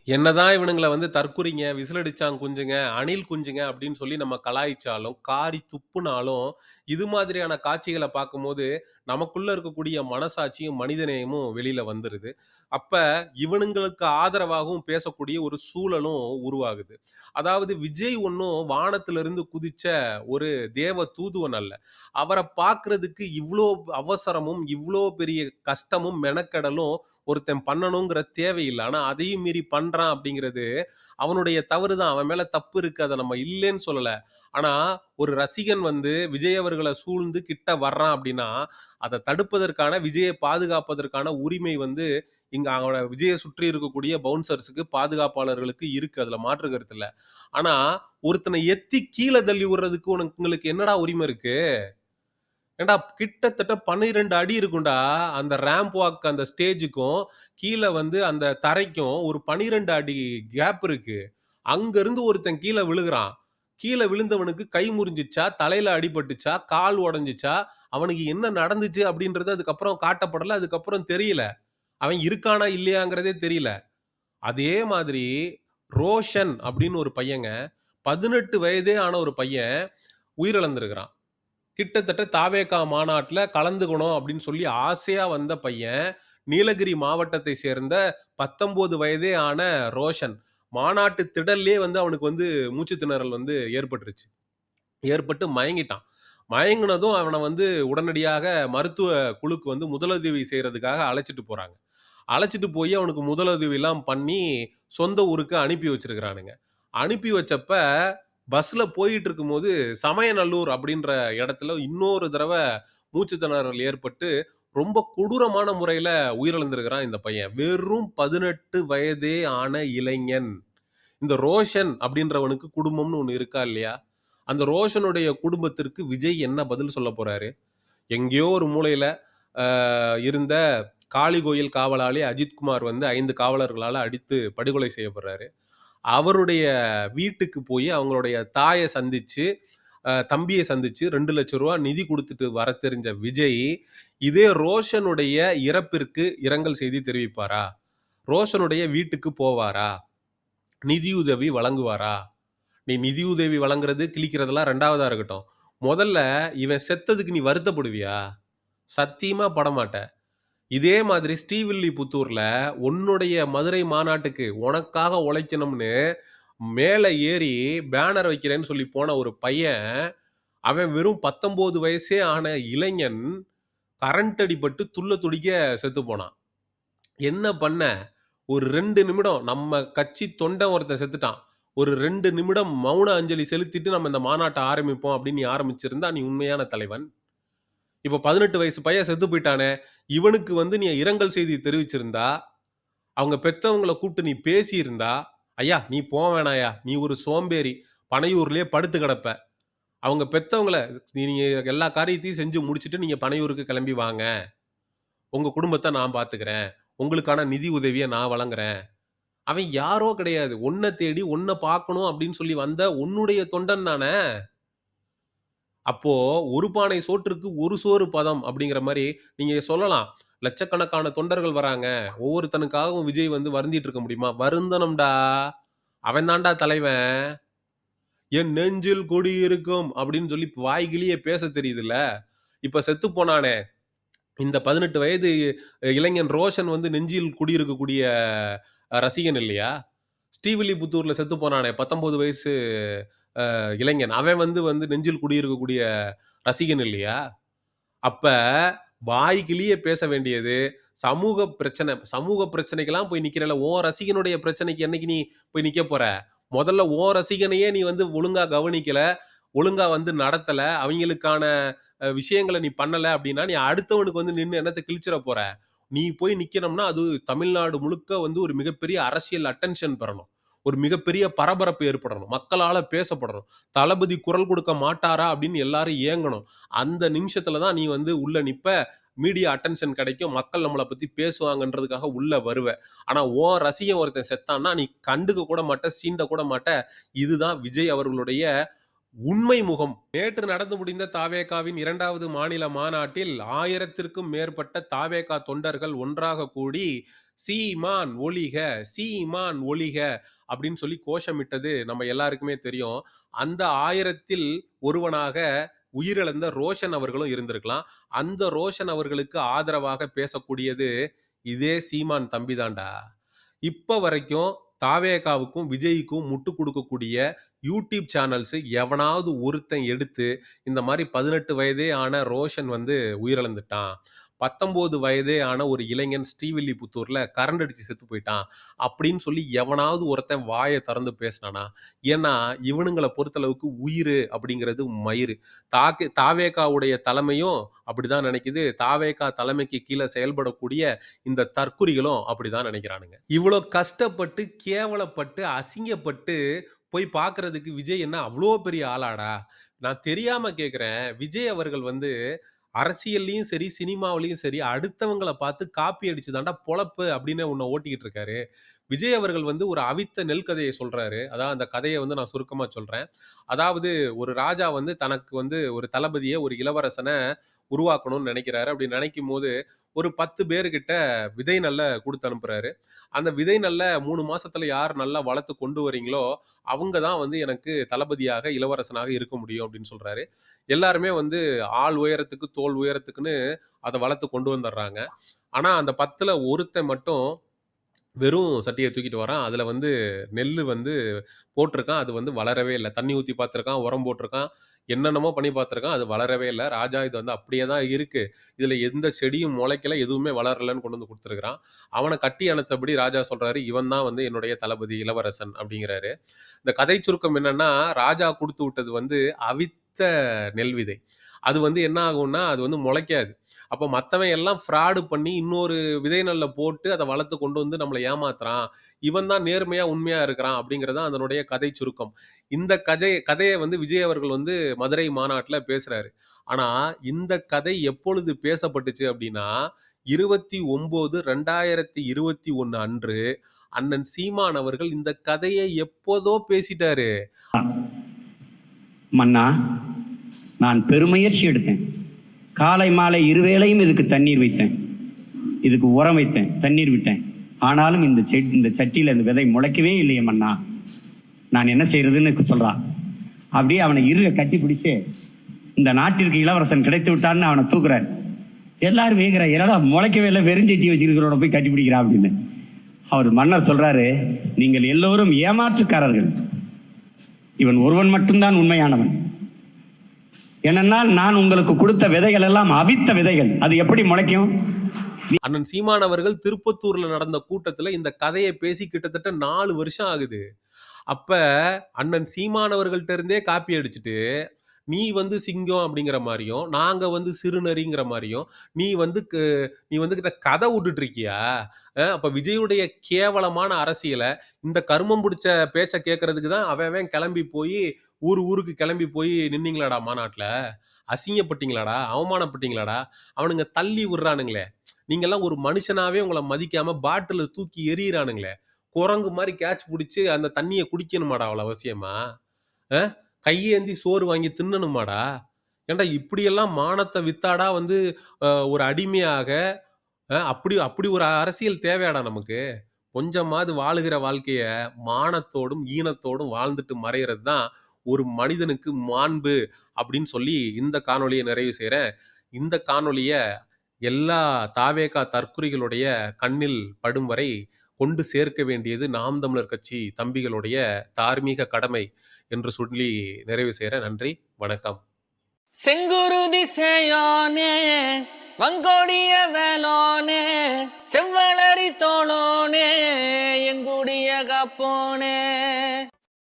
என்னதான் இவனுங்கள வந்து தற்குறிங்க, விசில் அடிச்சான் குஞ்சுங்க, அணில் குஞ்சுங்க அப்படின்னு சொல்லி நம்ம கலாய்ச்சாலும், காரி துப்புனாலும், இது மாதிரியான காட்சிகள பார்க்கும்போது, நமக்குள்ள இருக்கக்கூடிய மனசாட்சியும், மனிதநேயமும் வெளியில வந்துருது. அப்ப இவனுங்களுக்கு ஆதரவாகவும் பேசக்கூடிய ஒரு சூழலும் உருவாகுது. அதாவது விஜய் ஒண்ணும் வானத்திலிருந்து குதிச்ச ஒரு தேவ தூதுவன் அல்ல. அவர பார்க்கிறதுக்கு இவ்ளோ அவசரமும், இவ்ளோ பெரிய கஷ்டமும், மெனக்கெடலும் ஒருத்தன் பண்ணணுங்கிற தேவையில்ல. ஆனா அதையும் மீறி பண்றான் அப்படிங்கிறது, அவனுடைய தவறு தான். அவன் மேல தப்பு இருக்கு. அத நம்ம இல்லேன்னு சொல்லல. ஆனா, ஒரு ரசிகன் வந்து விஜய் அவர்கள சூழ்ந்து கிட்ட வர்றான் அப்படின்னா, அத தடுப்பதற்கான, விஜய பாதுகாப்பதற்கான உரிமை வந்து இங்க அவன விஜய சுற்றி இருக்கக்கூடிய பவுன்சர்ஸ்க்கு, பாதுகாப்பாளர்களுக்கு இருக்கு. அதுல மாற்று கருத்து இல்ல. ஆனா, ஒருத்தன எத்தி கீழ தள்ளி விடுறதுக்கு உங்களுக்கு என்னடா உரிமை இருக்கு? ஏன்டா கிட்டத்தட்ட 12 அடி இருக்கும்டா. அந்த ராம்ப் வாக் அந்த ஸ்டேஜுக்கும், கீழ வந்து அந்த தரைக்கும் ஒரு 12 அடி கேப் இருக்கு. அங்கருந்து ஒருத்தன் கீழ விழுகுறான். கீழ விழுந்தவனுக்கு கை முறிஞ்சுச்சா, தலையில அடிபட்டுச்சா, கால் உடைஞ்சுச்சா, அவனுக்கு என்ன நடந்துச்சு அப்படின்றது அதுக்கப்புறம் காட்டப்படல. அதுக்கப்புறம் தெரியல. அவன் இருக்கானா இல்லையாங்கிறதே தெரியல. அதே மாதிரி ரோஷன் அப்படின்னு ஒரு பையங்க. 18 வயதே ஆன ஒரு பையன் உயிரிழந்திருக்கிறான். கிட்டத்தட்ட தாவேகா மாநாட்டுல கலந்துக்கணும் அப்படின்னு சொல்லி ஆசையா வந்த பையன், நீலகிரி மாவட்டத்தை சேர்ந்த 19 வயதே ஆன ரோஷன். மாநாட்டு திடல்லயே வந்து அவனுக்கு வந்து மூச்சு திணறல் வந்து ஏற்பட்டுருச்சு. ஏற்பட்டு மயங்கிட்டான். மயங்குனதும் அவன வந்து உடனடியாக மருத்துவ குழுக்கு வந்து முதலுதவி செய்றதுக்காக அழைச்சுட்டு போறாங்க. அழைச்சுட்டு போயி அவனுக்கு முதலுதவிலாம் பண்ணி, சொந்த ஊருக்கு அனுப்பி வச்சிருக்கிறானுங்க. அனுப்பி வச்சப்ப, பஸ்ல போயிட்டுருக்கும்போது, சமயநல்லூர் அப்படின்ற இடத்துல இன்னொரு தடவ மூச்சு திணறல் ஏற்பட்டு, ரொம்ப கொடூரமான முறையில உயிரிழந்திருக்கிறான் இந்த பையன். வெறும் 18 வயதே ஆன இளைஞன். இந்த ரோஷன் அப்படின்றவனுக்கு குடும்பம்னு ஒண்ணு இருக்கா இல்லையா? அந்த ரோஷனுடைய குடும்பத்திற்கு விஜய் என்ன பதில் சொல்லப் போறாரு? எங்கேயோ ஒரு மூலையில அ இருந்த காளி கோயில் காவலாளி அஜித்குமார் வந்து 5 காவலர்களால அடித்து படுகொலை செய்யப்படுறாரு. அவருடைய வீட்டுக்கு போயி அவங்களுடைய தாய சந்திச்சு, தம்பிய சந்திச்சு ரூ. 2,00,000 நிதி குடுத்துட்டு வரத் தெரிஞ்ச விஜய், இதே ரோஷனுடைய இறப்பிற்கு இரங்கல் செய்தி தெரிவிப்பாரா? ரோஷனுடைய வீட்டுக்கு போவாரா? நிதியுதவி வழங்குவாரா? நீ நிதியுதவி வழங்குறது, கிழிக்கிறதெல்லாம் 2வதா இருக்கட்டும். முதல்ல இவன் செத்ததுக்கு நீ வருத்தப்படுவியா? சத்தியமா படமாட்ட. இதே மாதிரி ஸ்ரீவில்லிபுத்தூர்ல உன்னுடைய மதுரை மாநாட்டுக்கு உனக்காக உழைக்கணும்னு மேல ஏறி பேனர் வைக்கிறேன்னு சொல்லி போன ஒரு பையன், அவன் வெறும் 19 வயசே ஆன இளைஞன், கரண்ட் அடிபட்டு துள்ள துடிக்க செத்து போனான். என்ன பண்ண? ஒரு 2 நிமிடம் நம்ம கட்சி தொண்டன் ஒருத்தன் செத்துட்டான். ஒரு 2 நிமிடம் மௌன அஞ்சலி செலுத்திட்டு நம்ம இந்த மாநாட்ட ஆரம்பிப்போம் அப்படின்னு நீ ஆரம்பிச்சிருந்தா, நீ உண்மையான தலைவன். இப்ப 18 வயசு பையன் செத்து போய்ட்டானே! இவனுக்கு வந்து நீ இரங்கல் செய்தி தெரிவிச்சிருந்தா, அவங்க பெத்தவங்கள கூப்பிட்டு நீ பேசியிருந்தா, "ஐயா! நீ வேணாம்யா. நீ ஒரு சோம்பேறி. பனையூர்லயே படுத்து கிடப்ப. அவங்க பெத்தவங்கள நீங்க எல்லா காரியத்தையும் செஞ்சு முடிச்சுட்டு நீங்க பனையூருக்கு கிளம்பி வாங்க. உங்க குடும்பத்த நான் பார்த்துக்கிறேன். உங்களுக்கான நிதி உதவிய நான் வழங்குறேன்." அவன் யாரோ கிடையாது. உன்ன தேடி உன்ன பார்க்கணும் அப்படின்னு சொல்லி வந்த உன்னுடைய தொண்டன் தானே! அப்போ "ஒரு பானை சோற்றுக்கு ஒரு சோறு பதம்" அப்படிங்கிற மாரி நீங்க சொல்லலாம். லட்சக்கணக்கான தொண்டர்கள் வராங்க. ஒவ்வொருத்தனுக்காகவும் விஜய் வந்து வருந்திட்டு இருக்க முடியுமா? வருந்தணும்டா. அவன் தான்டா தலைவன். "என் நெஞ்சில் குடியிருக்கும்" அப்படின்னு சொல்லி வாய் கிழிய பேச தெரியுதுல்ல. இப்ப செத்து போனானே, இந்த 18 வயது இளைஞன் ரோஷன் வந்து நெஞ்சில் குடியிருக்கக்கூடிய ரசிகன் இல்லையா? ஸ்ரீவில்லிபுத்தூர்ல செத்து போனானே 19 வயசு இளைஞன். அவன் வந்து வந்து நெஞ்சில் குடியிருக்கக்கூடிய ரசிகன் இல்லையா? அப்ப வாய் கிழிய பேச வேண்டியது, சமூக பிரச்சனை. சமூக பிரச்சனைக்கெல்லாம் போய் நிக்கிறல்ல. உன் ரசிகனுடைய பிரச்சனைக்கு என்னைக்கு நீ போய் நிக்க போற? முதல்ல உன் ரசிகனையே நீ வந்து ஒழுங்கா கவனிக்கல, ஒழுங்கா வந்து நடத்தல, அவைங்களுக்கான விஷயங்கள நீ பண்ணல அப்டின்னா, நீ அடுத்தவனுக்கு வந்து நின்னு என்னத்த கிழிச்சிற போற? நீ போய் நிக்கணும்னா, அது தமிழ்நாடு முழுக்க வந்து ஒரு மிகப்பெரிய அரசியல் அட்டென்ஷன் பெறணும். ஒரு மிகப்பெரிய பரபரப்பு ஏற்படணும். மக்களால பேசப்படணும். தளபதி குரல் கொடுக்க மாட்டாரா? அப்டின்னு எல்லாரும் ஏங்கணும். அந்த நிமிஷத்துல தான் நீ வந்து உள்ள நிப்ப. மீடியா அட்டென்ஷன் கிடைக்கும். மக்கள் நம்மள பத்தி பேசுவாங்கன்றதுக்காக உள்ள வருவ. ஆனா உன் ரசிகன் ஒருத்தன் செத்தான்னா, நீ கண்டுக்க கூட மாட்ட, சீண்ட கூட மாட்ட. இதுதான் விஜய் அவர்களுடைய உண்மை முகம். நேற்று நடந்து முடிந்த தாவேகாவின் 2வது மாநில மாநாட்டில் 1000த்திற்கும் மேற்பட்ட தாவேகா தொண்டர்கள் ஒன்றாக கூடி, "சீமான் ஒழிக! சீமான் ஒழிக!" அப்படின்னு சொல்லி கோஷமிட்டது நம்ம எல்லாருக்குமே தெரியும். அந்த 1000த்தில் ஒருவனாக உயிரிழந்த ரோஷன் அவர்களும் இருந்திருக்கலாம். அந்த ரோஷன் அவர்களுக்கு ஆதரவாக பேசக்கூடியது இதே சீமான் தம்பி தான்டா. இப்ப வரைக்கும் தாவேகாவுக்கும், விஜய்க்கும் முட்டுக் குடுக்கக்கூடிய யூடியூப் சேனல்ஸ் எவனாவது ஒருத்தன் எடுத்து, இந்த மாரி 18 வயதே ஆன ரோஷன் வந்து உயிரிழந்துட்டான். 19 வயதே ஆன ஒரு இளைஞன் ஸ்ரீவில்லிபுத்தூர்ல கரண்ட் அடிச்சு செத்து போயிட்டான். அப்படின்னு சொல்லி எவனாவது ஒருத்தன் வாய தொறந்து பேசினானா? ஏன்னா, இவனுங்கள பொறுத்தளவுக்கு உயிரு அப்படிங்கிறது மயிரு. தாவேகாவுடைய தலைமையும் அப்படிதான் நினைக்குது. தாவேகா தலைமைக்கு கீழ செயல்படக்கூடிய இந்த தற்குறிகளும் அப்படிதான் நினைக்கிறானுங்க. இவ்வளோ கஷ்டப்பட்டு, கேவலப்பட்டு, அசிங்கப்பட்டு போய் பார்க்கறதுக்கு விஜய் என்ன அவ்ளோ பெரிய ஆளாடா? நான் தெரியாம கேட்கிறேன். விஜய் அவர்கள் வந்து அரசியல்லயும் சரி, சினிமாவுலயும் சரி, அடுத்தவங்கள பார்த்து காப்பி அடிச்சு தான்டா பொழப்பு அப்படின்னு உன்ன ஓட்டிக்கிட்டு இருக்காரு. விஜய் அவர்கள் வந்து ஒரு அவித்த நெல் கதைய சொல்றாரு. அதான் அந்த கதைய வந்து நான் சுருக்கமா சொல்றேன். அதாவது ஒரு ராஜா வந்து தனக்கு வந்து ஒரு தளபதிய, ஒரு இளவரசன உருவாக்கணும்னு நெனைக்கிறாரு. அப்படி நெனைக்கும்போது, ஒரு 10 பேர்கிட்ட விதை நெல்ல குடுத்து அனுப்புறாரு. அந்த விதை நெல்ல 3 மாசத்துல யார் நல்லா வளர்த்து கொண்டு வரீங்களோ, அவங்க தான் வந்து எனக்கு தளபதியாக, இளவரசனாக இருக்க முடியும் அப்படின்னு சொல்றாரு. எல்லாருமே வந்து ஆள் உயரத்துக்கு, தோள் உயரத்துக்குன்னு அத வளர்த்து கொண்டு வந்துர்றாங்க. ஆனா அந்த 10ல ஒருத்தன் மட்டும் வெறும் சட்டிய தூக்கிட்டு வரான். அதுல வந்து நெல்லு வந்து போட்டிருக்கான். அது வந்து வளரவே இல்ல. தண்ணி ஊத்தி பார்த்துருக்கான், உரம் போட்டிருக்கான். என்னென்னமோ பண்ணி பார்த்துருக்கான். அது வளரவே இல்ல. ராஜா இது வந்து அப்படியே தான் இருக்கு. இதுல எந்த செடியும் முளைக்கல, எதுவுமே வளரலன்னு கொண்டு வந்து குடுத்துருக்கான். அவன கட்டி அணைத்தபடி ராஜா சொல்றாரு, "இவன் தான் வந்து என்னுடைய தளபதி, இளவரசன்" அப்படிங்கிறாரு. இந்த கதை சுருக்கம் என்னன்னா, ராஜா குடுத்து விட்டது வந்து அவித்த நெல் விதை. அது வந்து என்ன ஆகும்னா, அது வந்து முளைக்காது. அப்ப மத்தவன் எல்லாம் ஃப்ராடு பண்ணி இன்னொரு விதை நெல்ல போட்டு அத வளர்த்து கொண்டு வந்து நம்மள ஏமாத்துறான். இவன் தான் நேர்மையா, உண்மையா இருக்கிறான் அப்படிங்கிறது தான் அதனுடைய கதை சுருக்கம். இந்த கதைய வந்து விஜய் அவர்கள் வந்து மதுரை மாநாட்டுல பேசுறாரு. ஆனா, இந்த கதை எப்பொழுது பேசப்பட்டுச்சு அப்படின்னா, 29/2021 அன்று அண்ணன் சீமான் அவர்கள் இந்த கதைய எப்போதோ பேசிட்டாரு. மன்னா, நான் பெருமுயற்சி எடுத்தேன். காலை மாலை இருவேளையும் இதுக்கு தண்ணீர் வைத்தேன், இதுக்கு உரம் வைத்தேன், தண்ணீர் விட்டேன். ஆனாலும் இந்த சட்டியில இந்த விதை முளைக்கவே இல்லையே மன்னா, நான் என்ன செய்யறதுன்னு சொல்றான். அப்படியே அவனை இருக கட்டி பிடிச்சு இந்த நாட்டிற்கு இளவரசன் கிடைத்து விட்டான்னு அவனை தூக்குறாரு. எல்லாரும் வேகிற என்னடா முளைக்கவே இல்லை, வெறுஞ்சட்டி வச்சிருக்கிறோட போய் கட்டி பிடிக்கிறா அப்படின்னு. அவர் மன்னர் சொல்றாரு, நீங்கள் எல்லோரும் ஏமாற்றுக்காரர்கள், இவன் ஒருவன் மட்டும்தான் உண்மையானவன். ஏனென்றால் நான் உங்களுக்கு கொடுத்த விதைகள் எல்லாம் அவித்த விதைகள், அது எப்படி முளைக்கும்? அண்ணன் சீமான் அவர்கள் திருப்பத்தூர்ல நடந்த கூட்டத்துல இந்த கதையை பேசி கிட்டத்தட்ட 4 வருஷம் ஆகுது. அப்ப அண்ணன் சீமான் அவர்கள்ட்ட இருந்தே காப்பி அடிச்சுட்டு, நீ வந்து சிங்கம் அப்படிங்கிற மாரியும், நாங்க வந்து சிறுநரிங்கிற மாரியும், நீ வந்து நீ வந்து கதை விட்டுட்டு இருக்கியா? அப்ப விஜயுடைய கேவலமான அரசியல, இந்த கருமம் புடிச்ச பேச்ச கேட்கறதுக்கு தான் அவன் அவன் கிளம்பி போயி, ஊருக்கு கிளம்பி போய் நின்னீங்களாடா மாநாட்டுல? அசிங்கப்பட்டீங்களாடா? அவமானப்பட்டீங்களாடா? அவனுங்க தள்ளி விடுறானுங்களே! நீங்கலாம் ஒரு மனுஷனாவே உங்கள மதிக்காம பாட்டில தூக்கி எறியிறானுங்களே! குரங்கு மாரி கேட்ச் புடிச்சு அந்த தண்ணீய குடிக்கணுமாடா அவ்வளவு அவசியமா? அ கையேந்தி சோறு வாங்கி தின்னணுமாடா? ஏன்டா இப்படியெல்லாம் மானத்த வித்தாடா வந்து ஒரு அடிமையாக அப்படி அப்படி ஒரு அரசியல் தேவையாடா நமக்கு? கொஞ்சமாவது வாழுகிற வாழ்க்கைய மானத்தோடும், ஈனத்தோடும் வாழ்ந்துட்டு மறையறது தான் ஒரு மனிதனுக்கு மாண்பு அப்படின்னு சொல்லி இந்த காணொளிய நிறைவு செய்றேன். இந்த காணொளிய எல்லா தாவேகா தற்குறிகளுடைய கண்ணில் படும் வரை கொண்டு சேர்க்க வேண்டியது நாம் தமிழர் கட்சி தம்பிகளுடைய தார்மீக கடமை என்று சொல்லி நிறைவு செய்றேன். நன்றி, வணக்கம். செங்குருதி சேயோனே வங்கோடிய வேலோனே செவ்வளரி தோளோனே எங்குடிய காப்போனே